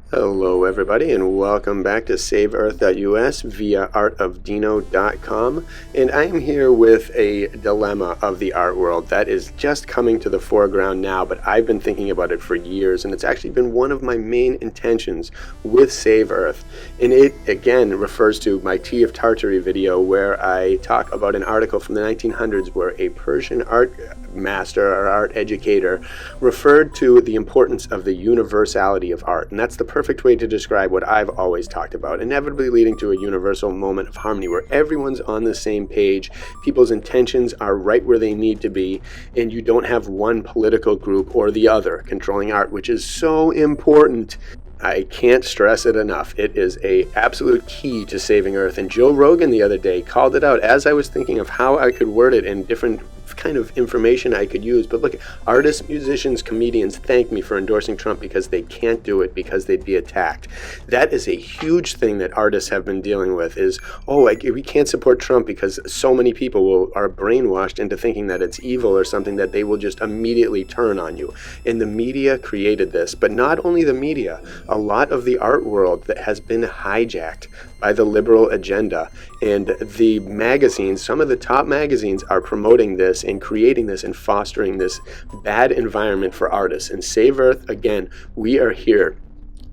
Hello everybody and welcome back to SaveEarth.us via artofdino.com, and I am here with a dilemma of the art world that is just coming to the foreground now, but I've been thinking about it for years, and it's actually been one of my main intentions with Save Earth. And it again refers to my Tea of Tartary video, where I talk about an article from the 1900s where a Persian art master or art educator referred to the importance of the universality of art, and that's the perfect way to describe what I've always talked about, inevitably leading to a universal moment of harmony where everyone's on the same page, people's intentions are right where they need to be, and you don't have one political group or the other controlling art, which is so important. I can't stress it enough. It is a absolute key to saving Earth. And Joe Rogan the other day called it out as I was thinking of how I could word it in different kind of information I could use. But look, artists, musicians, comedians thank me for endorsing Trump because they can't do it because they'd be attacked. That is a huge thing that artists have been dealing with is, we can't support Trump because so many people are brainwashed into thinking that it's evil or something that they will just immediately turn on you. And the media created this, but not only the media, a lot of the art world that has been hijacked by the liberal agenda, and the magazines, some of the top magazines are promoting this and creating this and fostering this bad environment for artists. And Save Earth, again, we are here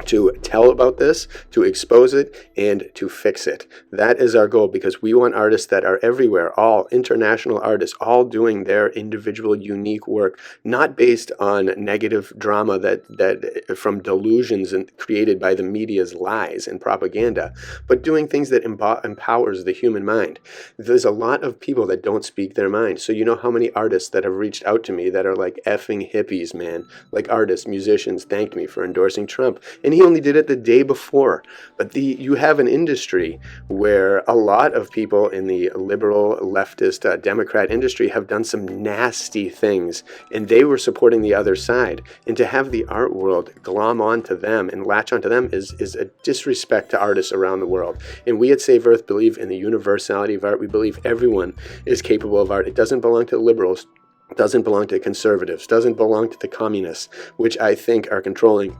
to tell about this, to expose it, and to fix it. That is our goal, because we want artists that are everywhere, all international artists, all doing their individual unique work, not based on negative drama that from delusions and created by the media's lies and propaganda, but doing things that empowers the human mind. There's a lot of people that don't speak their mind. So you know how many artists that have reached out to me that are like effing hippies, man, like artists, musicians thanked me for endorsing Trump. And he only did it the day before. But you have an industry where a lot of people in the liberal, leftist, Democrat industry have done some nasty things, and they were supporting the other side. And to have the art world glom onto them and latch onto them is a disrespect to artists around the world. And we at Save Earth believe in the universality of art. We believe everyone is capable of art. It doesn't belong to the liberals, doesn't belong to conservatives, doesn't belong to the communists, which I think are controlling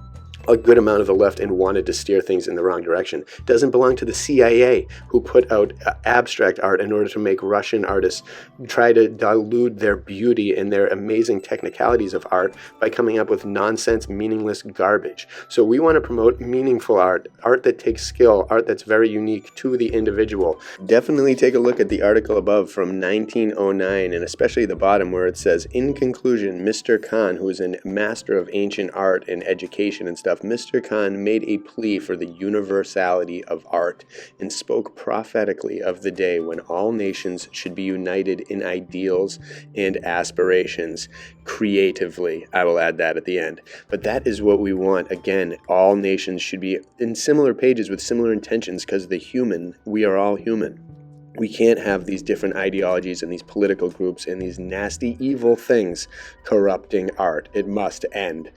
a good amount of the left and wanted to steer things in the wrong direction. It doesn't belong to the CIA, who put out abstract art in order to make Russian artists try to dilute their beauty and their amazing technicalities of art by coming up with nonsense, meaningless garbage. So we want to promote meaningful art, art that takes skill, art that's very unique to the individual. Definitely take a look at the article above from 1909, and especially the bottom where it says, "In conclusion, Mr. Khan, who is a master of ancient art and education and stuff, Mr. Khan made a plea for the universality of art and spoke prophetically of the day when all nations should be united in ideals and aspirations creatively." I will add that at the end. But that is what we want. Again, all nations should be in similar pages with similar intentions, because we are all human. We can't have these different ideologies and these political groups and these nasty, evil things corrupting art. It must end.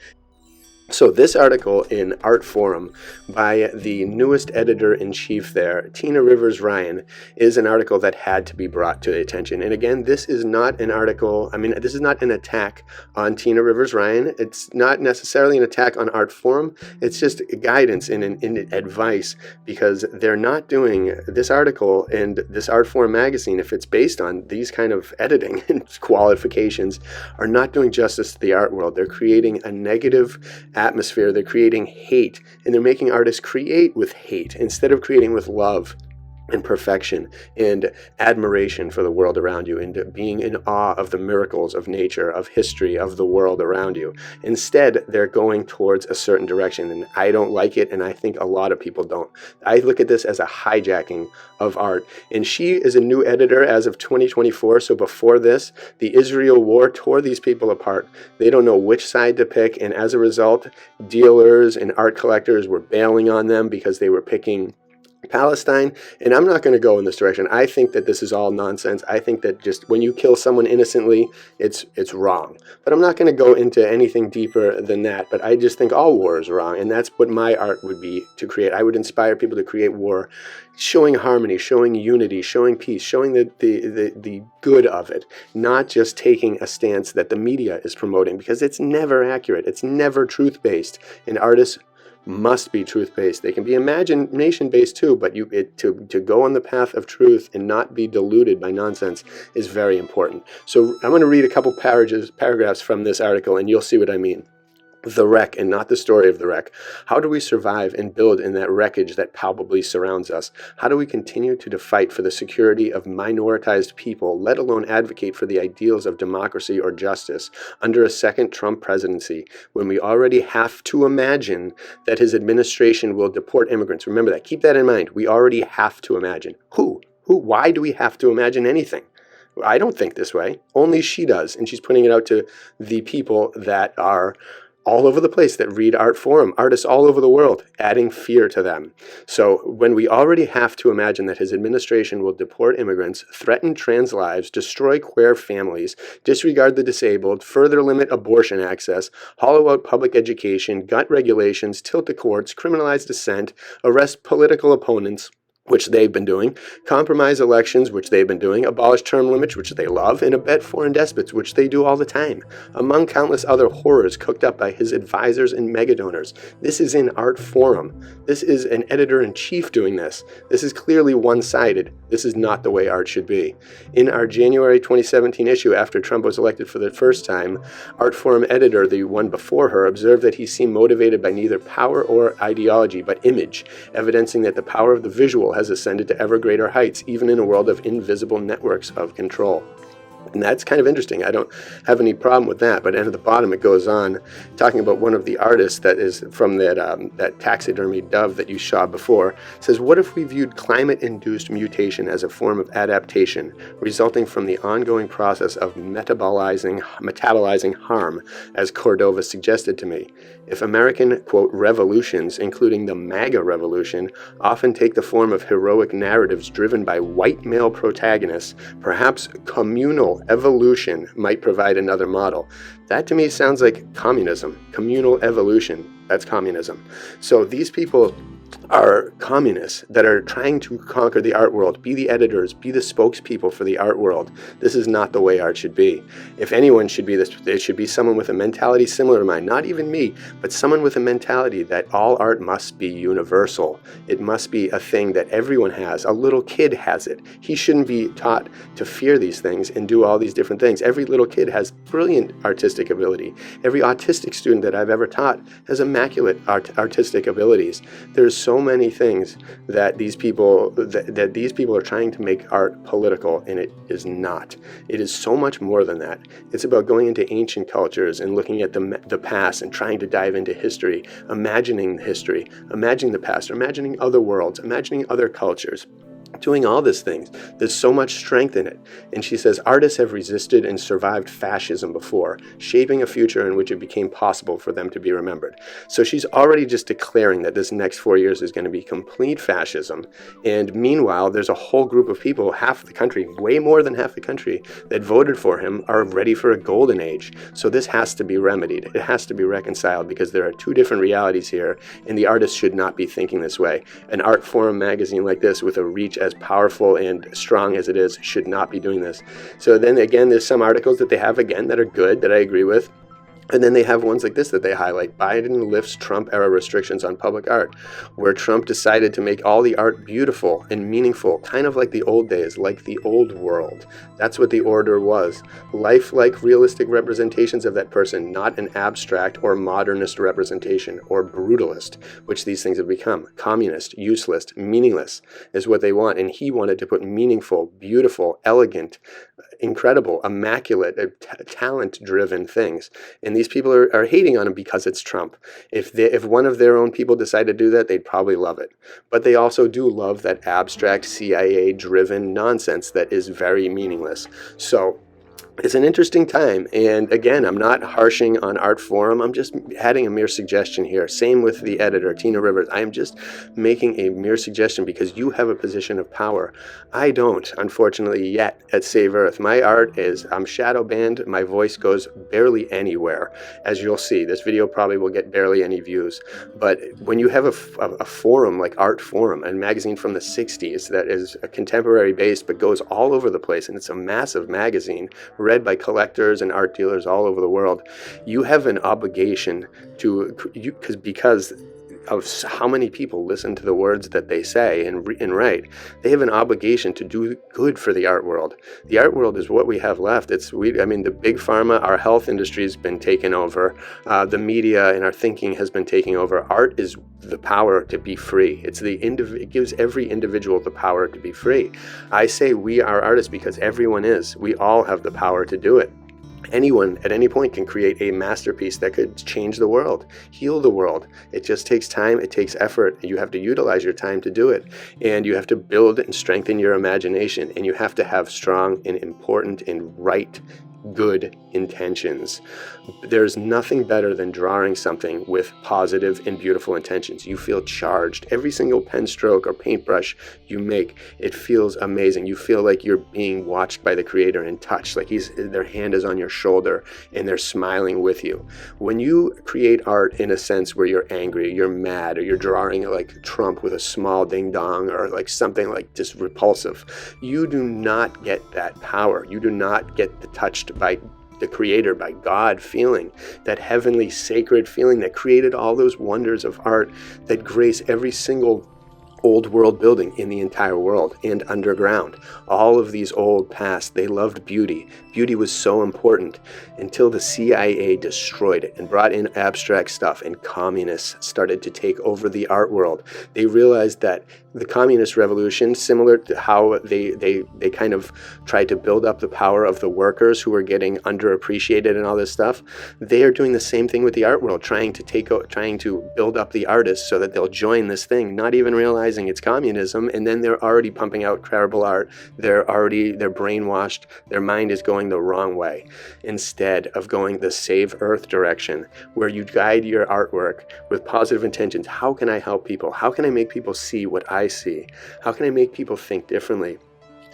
So this article in Art Forum by the newest editor-in-chief there, Tina Rivers Ryan, is an article that had to be brought to attention. And again, this is not an article, this is not an attack on Tina Rivers Ryan. It's not necessarily an attack on Art Forum. It's just guidance and advice, because they're not doing this article and this Art Forum magazine, if it's based on these kind of editing and qualifications, are not doing justice to the art world. They're creating a negative atmosphere. They're creating hate, and they're making artists create with hate instead of creating with love and perfection and admiration for the world around you, and being in awe of the miracles of nature, of history, of the world around you. Instead, they're going towards a certain direction, and I don't like it, and I think a lot of people don't. I look at this as a hijacking of art, and she is a new editor as of 2024, so before this, the Israel war tore these people apart. They don't know which side to pick, and as a result, dealers and art collectors were bailing on them because they were picking Palestine, and I'm not going to go in this direction. I think that this is all nonsense. I think that just when you kill someone innocently, it's wrong. But I'm not going to go into anything deeper than that. But I just think all war is wrong, and that's what my art would be to create. I would inspire people to create war, showing harmony, showing unity, showing peace, showing the good of it, not just taking a stance that the media is promoting, because it's never accurate. It's never truth-based, and artists must be truth-based. They can be imagination-based too, but to go on the path of truth and not be deluded by nonsense is very important. So I'm going to read a couple paragraphs from this article, and you'll see what I mean. The wreck, and not the story of the wreck. How do we survive and build in that wreckage that palpably surrounds us? How do we continue to fight for the security of minoritized people, let alone advocate for the ideals of democracy or justice under a second Trump presidency, when we already have to imagine that his administration will deport immigrants? Remember that. Keep that in mind. We already have to imagine. Who? Why do we have to imagine anything? I don't think this way. Only she does, and she's putting it out to the people that are all over the place, that read Art Forum, artists all over the world, adding fear to them. So when we already have to imagine that his administration will deport immigrants, threaten trans lives, destroy queer families, disregard the disabled, further limit abortion access, hollow out public education, gut regulations, tilt the courts, criminalize dissent, arrest political opponents, which they've been doing, compromise elections, which they've been doing, abolish term limits, which they love, and abet foreign despots, which they do all the time, among countless other horrors cooked up by his advisors and megadonors. This is in Art Forum. This is an editor-in-chief doing this. This is clearly one-sided. This is not the way art should be. In our January 2017 issue, after Trump was elected for the first time, Art Forum editor, the one before her, observed that he seemed motivated by neither power or ideology, but image, evidencing that the power of the visual has ascended to ever greater heights, even in a world of invisible networks of control. And that's kind of interesting. I don't have any problem with that. But at the bottom, it goes on talking about one of the artists that is from that taxidermy dove that you saw before. It says, what if we viewed climate-induced mutation as a form of adaptation, resulting from the ongoing process of metabolizing harm, as Cordova suggested to me? If American, quote, revolutions, including the MAGA revolution, often take the form of heroic narratives driven by white male protagonists, perhaps communal evolution might provide another model. That to me sounds like communism. Communal evolution, that's communism. So these people are communists that are trying to conquer the art world, be the editors, be the spokespeople for the art world. This is not the way art should be. If anyone should be this, it should be someone with a mentality similar to mine. Not even me, but someone with a mentality that all art must be universal. It must be a thing that everyone has. A little kid has it. He shouldn't be taught to fear these things and do all these different things. Every little kid has brilliant artistic ability. Every autistic student that I've ever taught has immaculate artistic abilities. There's so many things that these people are trying to make art political, and it is not. It is so much more than that. It's about going into ancient cultures and looking at the past and trying to dive into history, imagining history, imagining the past, imagining other worlds, imagining other cultures. Doing all these things. There's so much strength in it. And she says, artists have resisted and survived fascism before, shaping a future in which it became possible for them to be remembered. So she's already just declaring that this next 4 years is going to be complete fascism. And meanwhile, there's a whole group of people, half the country, way more than half the country, that voted for him are ready for a golden age. So this has to be remedied. It has to be reconciled, because there are two different realities here, and the artists should not be thinking this way. An Art Forum magazine like this, with a reach as powerful and strong as it is, should not be doing this. So then again, there's some articles that they have again that are good, that I agree with. And then they have ones like this that they highlight. Biden lifts Trump-era restrictions on public art, where Trump decided to make all the art beautiful and meaningful, kind of like the old days, like the old world. That's what the order was. Lifelike, realistic representations of that person, not an abstract or modernist representation, or brutalist, which these things have become. Communist, useless, meaningless is what they want. And he wanted to put meaningful, beautiful, elegant, incredible, immaculate, talent-driven things. And these people are hating on him because it's Trump. If one of their own people decide to do that, they'd probably love it. But they also do love that abstract, CIA-driven nonsense that is very meaningless. So it's an interesting time, and again, I'm not harshing on Art Forum. I'm just adding a mere suggestion here. Same with the editor, Tina Rivers. I am just making a mere suggestion because you have a position of power. I don't, unfortunately, yet at Save Earth. My art is, I'm shadow banned. My voice goes barely anywhere. As you'll see, this video probably will get barely any views. But when you have a forum like Art Forum, a magazine from the 60s that is contemporary based but goes all over the place, and it's a massive magazine, read by collectors and art dealers all over the world, you have an obligation to, because how many people listen to the words that they say and write. They have an obligation to do good for the art world. The art world is what we have left. The big pharma, our health industry has been taken over. The media and our thinking has been taken over. Art is the power to be free. It gives every individual the power to be free. I say we are artists because everyone is. We all have the power to do it. Anyone at any point can create a masterpiece that could change the world, heal the world. It just takes time, it takes effort. You have to utilize your time to do it. And you have to build and strengthen your imagination. And you have to have strong and important and right, good intentions. There's nothing better than drawing something with positive and beautiful intentions. You feel charged. Every single pen stroke or paintbrush you make, it feels amazing. You feel like you're being watched by the creator and touched, like their hand is on your shoulder and they're smiling with you. When you create art in a sense where you're angry, you're mad, or you're drawing like Trump with a small ding dong, or like something like just repulsive, you do not get that power. You do not get the touched by the creator, by God feeling, that heavenly sacred feeling that created all those wonders of art that grace every single old world building in the entire world and underground. All of these old past, they loved beauty. Beauty was so important until the CIA destroyed it and brought in abstract stuff, and communists started to take over the art world. They realized that the communist revolution, similar to how they kind of tried to build up the power of the workers who were getting underappreciated and all this stuff, they are doing the same thing with the art world, trying to build up the artists so that they'll join this thing, not even realizing it's communism, and then they're already pumping out terrible art. They're brainwashed. Their mind is going the wrong way. Instead of going the Save Earth direction, where you guide your artwork with positive intentions, how can I help people? How can I make people see what I see? How can I make people think differently?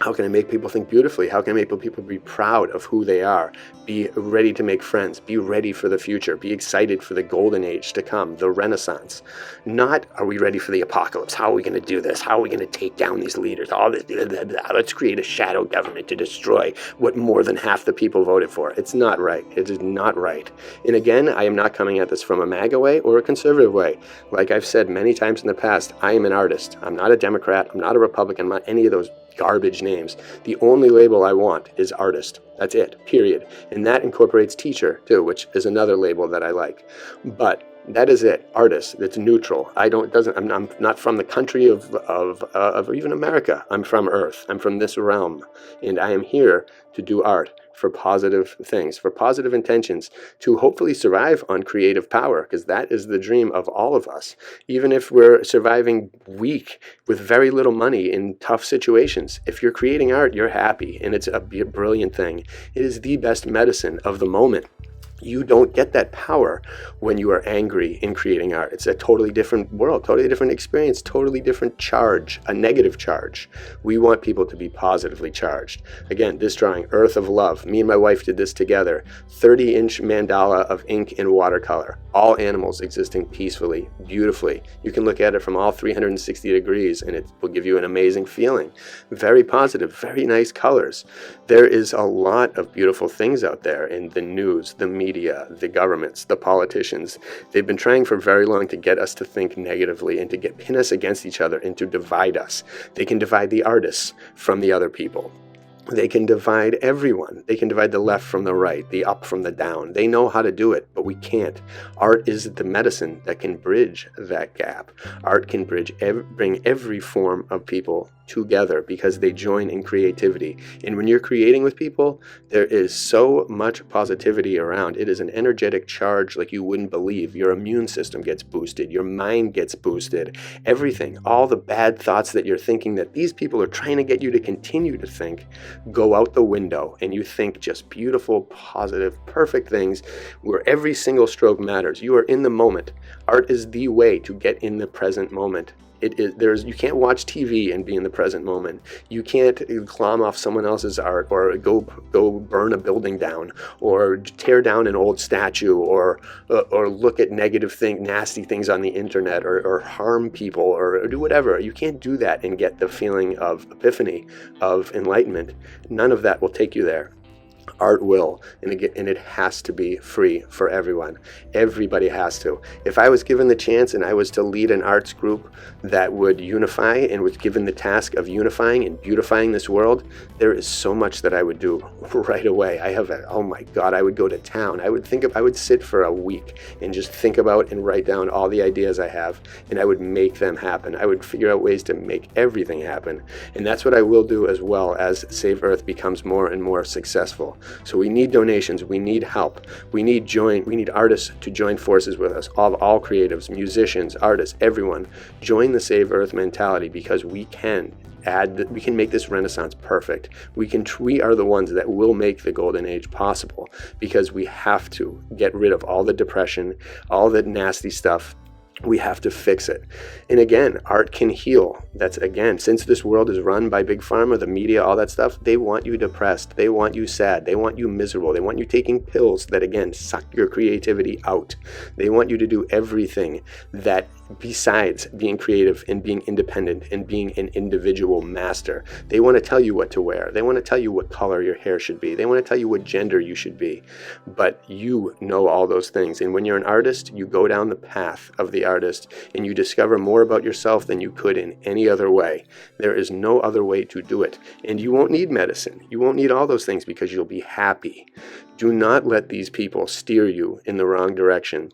How can I make people think beautifully? How can I make people be proud of who they are? Be ready to make friends. Be ready for the future. Be excited for the golden age to come, the Renaissance. Not, are we ready for the apocalypse? How are we going to do this? How are we going to take down these leaders? All this, blah, blah, blah. Let's create a shadow government to destroy what more than half the people voted for. It's not right. It is not right. And again, I am not coming at this from a MAGA way or a conservative way. Like I've said many times in the past, I am an artist. I'm not a Democrat. I'm not a Republican. I'm not any of those garbage names. The only label I want is artist. That's it, period. And that incorporates teacher too, which is another label that I like. But that is it, artist. That's neutral. I'm not from the country of even America. I'm from Earth. I'm from this realm, and I am here to do art for positive things, for positive intentions, to hopefully survive on creative power, because that is the dream of all of us. Even if we're surviving weak with very little money in tough situations, if you're creating art, you're happy, and it's a brilliant thing. It is the best medicine of the moment. You don't get that power when you are angry in creating art. It's a totally different world, totally different experience, totally different charge, a negative charge. We want people to be positively charged. Again, this drawing, Earth of Love, me and my wife did this together, 30-inch mandala of ink and watercolor, all animals existing peacefully, beautifully. You can look at it from all 360 degrees and it will give you an amazing feeling. Very positive, very nice colors. There is a lot of beautiful things out there in the news, the media, the governments, the politicians. They've been trying for very long to get us to think negatively and to pin us against each other and to divide us. They can divide the artists from the other people. They can divide everyone. They can divide the left from the right, the up from the down. They know how to do it, but we can't. Art is the medicine that can bridge that gap. Art can bring every form of people together because they join in creativity. And when you're creating with people, there is so much positivity around. It is an energetic charge like you wouldn't believe. Your immune system gets boosted. Your mind gets boosted. Everything, all the bad thoughts that you're thinking that these people are trying to get you to continue to think, go out the window, and you think just beautiful, positive, perfect things where every single stroke matters. You are in the moment. Art is the way to get in the present moment. You can't watch TV and be in the present moment. You can't clom off someone else's art or go burn a building down or tear down an old statue or look at nasty things on the internet or harm people or do whatever. You can't do that and get the feeling of epiphany, of enlightenment. None of that will take you there. Art will, and it has to be free for everyone. Everybody has to. If I was given the chance and I was to lead an arts group that would unify and was given the task of unifying and beautifying this world, there is so much that I would do right away. Oh my God, I would go to town. I would sit for a week and just think about and write down all the ideas I have, and I would make them happen. I would figure out ways to make everything happen. And that's what I will do as well as Save Earth becomes more and more successful. So we need donations, we need help, we need artists to join forces with us, all creatives, musicians, artists, everyone. Join the Save Earth mentality, because we can make this renaissance perfect. We are the ones that will make the golden age possible, because we have to get rid of all the depression, all the nasty stuff. We have to fix it. And again, art can heal. That's, again, since this world is run by Big Pharma, the media, all that stuff, they want you depressed. They want you sad. They want you miserable. They want you taking pills that, again, suck your creativity out. They want you to do everything that, besides being creative and being independent and being an individual master. They want to tell you what to wear. They want to tell you what color your hair should be. They want to tell you what gender you should be. But you know all those things. And when you're an artist, you go down the path of the artist and you discover more about yourself than you could in any other way. There is no other way to do it. And you won't need medicine. You won't need all those things, because you'll be happy. Do not let these people steer you in the wrong direction.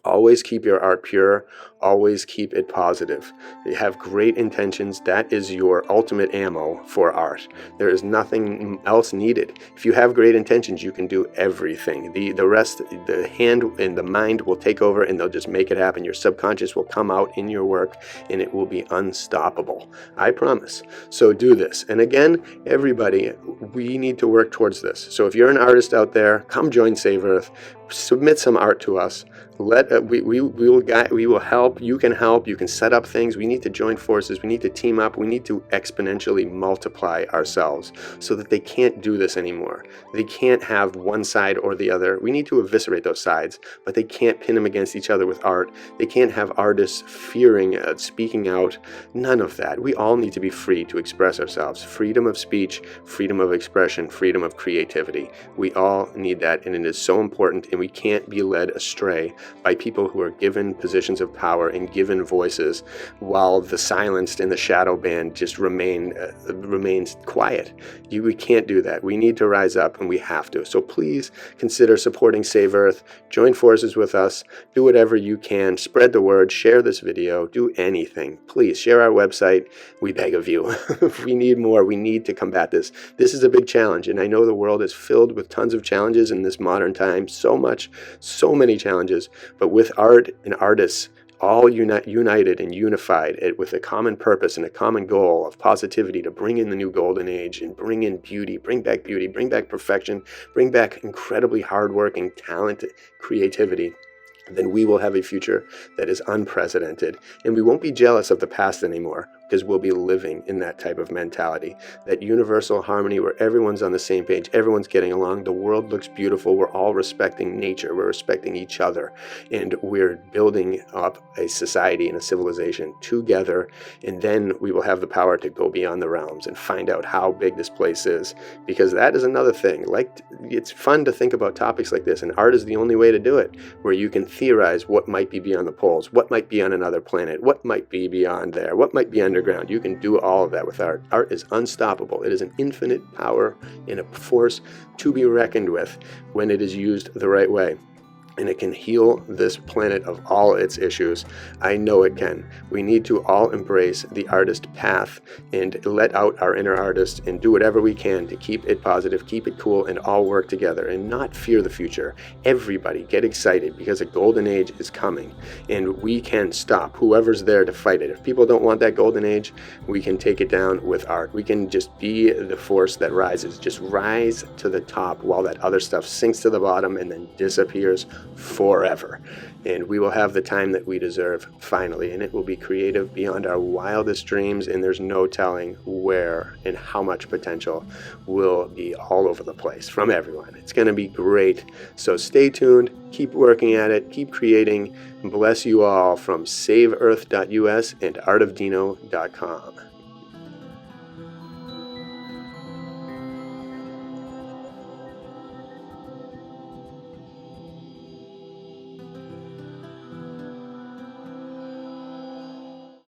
Always keep your art pure. Always keep it positive. You have great intentions. That is your ultimate ammo for art. There is nothing else needed. If you have great intentions, you can do everything. The rest, the hand and the mind will take over, and they'll just make it happen. Your subconscious will come out in your work, and it will be unstoppable. I promise. So do this. And again, everybody, we need to work towards this. So if you're an artist out there, come join Save Earth. Submit some art to us. We will help. You can help. You can set up things. We need to join forces. We need to team up. We need to exponentially multiply ourselves so that they can't do this anymore. They can't have one side or the other. We need to eviscerate those sides, but they can't pin them against each other with art. They can't have artists fearing speaking out. None of that. We all need to be free to express ourselves. Freedom of speech, freedom of expression, freedom of creativity. We all need that, and it is so important, and we can't be led astray by people who are given positions of power and given voices, while the silenced and the shadow band just remains quiet. We can't do that. We need to rise up, and we have to. So please consider supporting Save Earth. Join forces with us. Do whatever you can. Spread the word. Share this video. Do anything. Please share our website. We beg of you. We need more. We need to combat this. This is a big challenge, and I know the world is filled with tons of challenges in this modern time. So many challenges. But with art and artists all united and unified with a common purpose and a common goal of positivity to bring in the new golden age and bring in beauty, bring back perfection, bring back incredibly hardworking, talented creativity, then we will have a future that is unprecedented. And we won't be jealous of the past anymore, because we'll be living in that type of mentality, that universal harmony where everyone's on the same page, everyone's getting along, the world looks beautiful, we're all respecting nature, we're respecting each other, and we're building up a society and a civilization together. And then we will have the power to go beyond the realms and find out how big this place is, because that is another thing. Like, it's fun to think about topics like this, and art is the only way to do it, where you can theorize what might be beyond the poles, what might be on another planet, what might be beyond there, what might be underground. You can do all of that with art. Art is unstoppable. It is an infinite power and a force to be reckoned with when it is used the right way. And it can heal this planet of all its issues. I know it can. We need to all embrace the artist path and let out our inner artist and do whatever we can to keep it positive, keep it cool, and all work together and not fear the future. Everybody get excited, because a golden age is coming, and we can stop whoever's there to fight it. If people don't want that golden age, we can take it down with art. We can just be the force that rises. Just rise to the top while that other stuff sinks to the bottom and then disappears forever. And we will have the time that we deserve finally, and it will be creative beyond our wildest dreams, and there's no telling where and how much potential will be all over the place from everyone. It's going to be great. So stay tuned, keep working at it, keep creating. Bless you all from saveearth.us and artofdino.com.